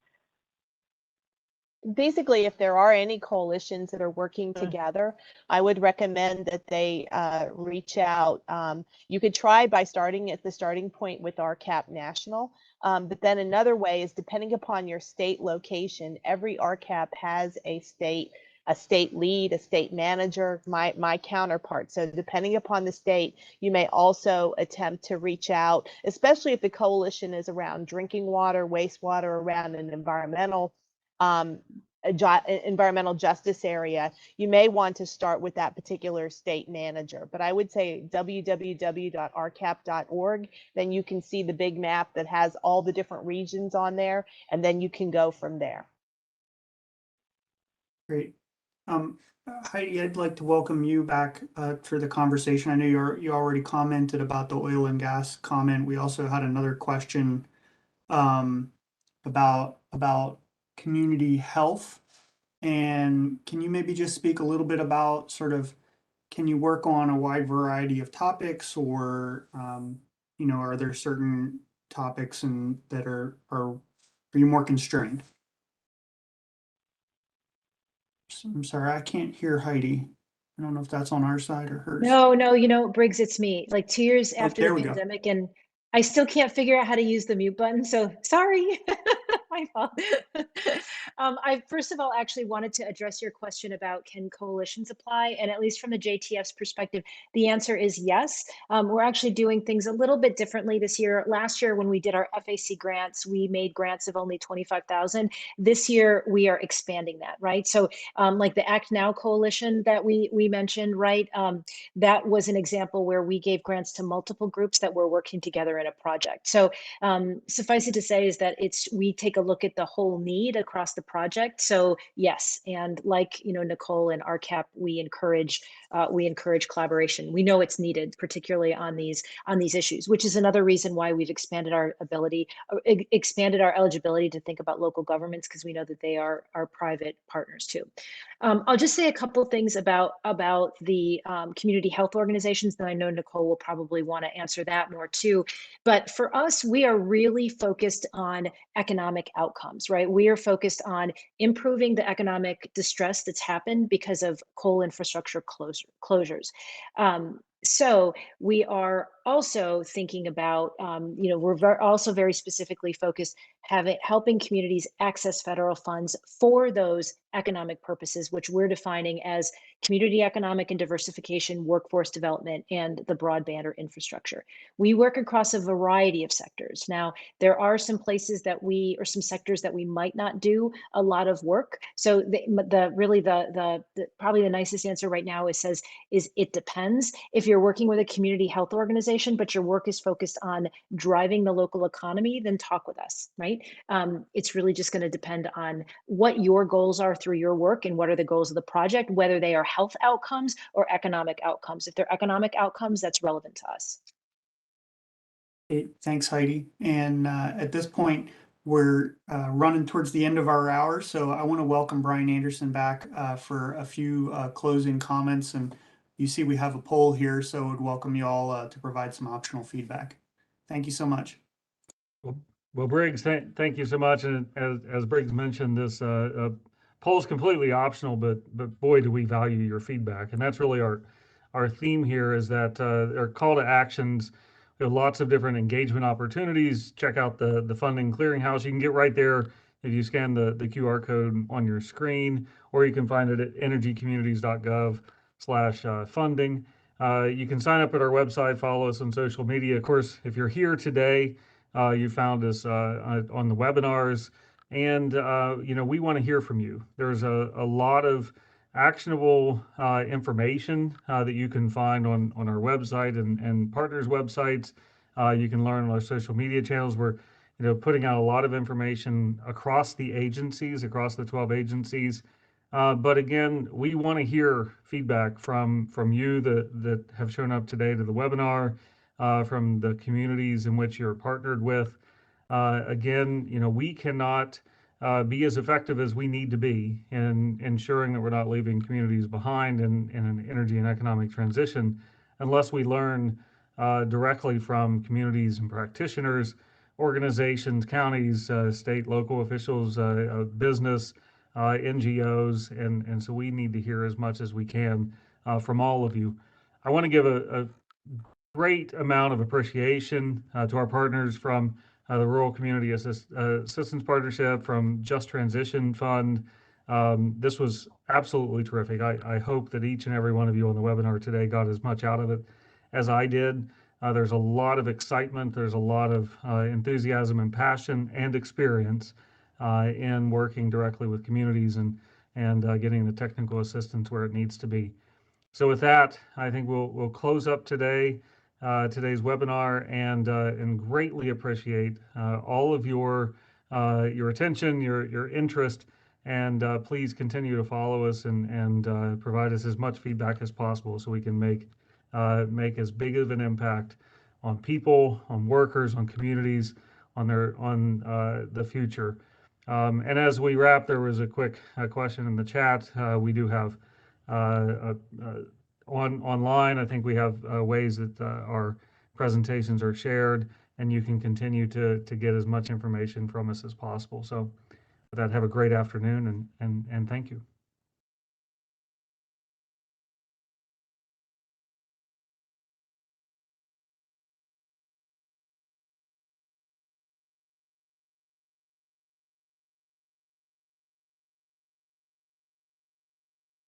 Basically, if there are any coalitions that are working together, I would recommend that they reach out. You could try by starting at the starting point with RCAP National, but then another way is depending upon your state location. Every RCAP has a state lead, a state manager, my counterpart. So depending upon the state, you may also attempt to reach out, especially if the coalition is around drinking water, wastewater, around an environmental justice area. You may want to start with that particular state manager, but I would say www.rcap.org. Then you can see the big map that has all the different regions on there, and then you can go from there. Great. Heidi, I'd like to welcome you back for the conversation. I know you already commented about the oil and gas comment. We also had another question um, about community health. And can you maybe just speak a little bit about sort of, can you work on a wide variety of topics, or are there certain topics and that are you more constrained? I'm sorry, I can't hear Heidi. I don't know if that's on our side or hers. No, Briggs, it's me. Like 2 years Oh, after there the we go. pandemic, and I still can't figure out how to use the mute button. So sorry. My fault. I first of all actually wanted to address your question about can coalitions apply, and at least from the JTF's perspective, the answer is yes. We're actually doing things a little bit differently this year. Last year, when we did our FAC grants, we made grants of only 25,000. This year, we are expanding that, right? So, like the Act Now coalition that we mentioned, right? That was an example where we gave grants to multiple groups that were working together in a project. So suffice it to say is that we take a look at the whole need across the project. So yes, and like Nicole and RCAP, we encourage collaboration. We know it's needed, particularly on these issues, which is another reason why we've expanded our eligibility to think about local governments, because we know that they are our private partners too. I'll just say a couple things about the community health organizations, then I know Nicole will probably want to answer that more too. But for us, we are really focused on economic outcomes, right? We are focused on improving the economic distress that's happened because of coal infrastructure closures. So we are also thinking about, we're also very specifically focused helping communities access federal funds for those economic purposes, which we're defining as community economic and diversification, workforce development, and the broadband or infrastructure. We work across a variety of sectors. Now, there are some places or some sectors that we might not do a lot of work. So probably the nicest answer right now is it depends. If you're working with a community health organization, but your work is focused on driving the local economy, then talk with us, right? It's really just going to depend on what your goals are through your work and what are the goals of the project, whether they are health outcomes or economic outcomes. If they're economic outcomes, that's relevant to us. Okay, thanks, Heidi. And at this point, we're running towards the end of our hour, so I want to welcome Brian Anderson back for a few closing comments. And you see we have a poll here, so I would welcome you all to provide some optional feedback. Thank you so much. Well, Briggs, thank you so much. And as Briggs mentioned, this poll is completely optional, but boy, do we value your feedback. And that's really our theme here, is that our call to actions. We have lots of different engagement opportunities. Check out the funding clearinghouse. You can get right there if you scan the QR code on your screen, or you can find it at energycommunities.gov/funding. You can sign up at our website, follow us on social media. Of course, if you're here today, you found us on the webinars, and we want to hear from you. There's a lot of actionable information that you can find on our website and partners' websites. You can learn on our social media channels. We're putting out a lot of information across the agencies, across the 12 agencies. But again, we want to hear feedback from you that have shown up today to the webinar, from the communities in which you're partnered with. Again, we cannot be as effective as we need to be in ensuring that we're not leaving communities behind in an energy and economic transition unless we learn directly from communities and practitioners, organizations, counties, state, local officials, business, NGOs, and so we need to hear as much as we can from all of you. I want to give a great amount of appreciation to our partners from the Rural Community Assistance Partnership, from Just Transition Fund. This was absolutely terrific. I hope that each and every one of you on the webinar today got as much out of it as I did. There's a lot of excitement. There's a lot of enthusiasm and passion and experience in working directly with communities and getting the technical assistance where it needs to be. So with that, I think we'll close up today's webinar, and greatly appreciate all of your attention, your interest, And please continue to follow us and provide us as much feedback as possible so we can make as big of an impact on people, on workers, on communities, on the future. And as we wrap, there was a quick question in the chat. We do have online. I think we have ways that our presentations are shared, and you can continue to get as much information from us as possible. So with that, have a great afternoon, and thank you.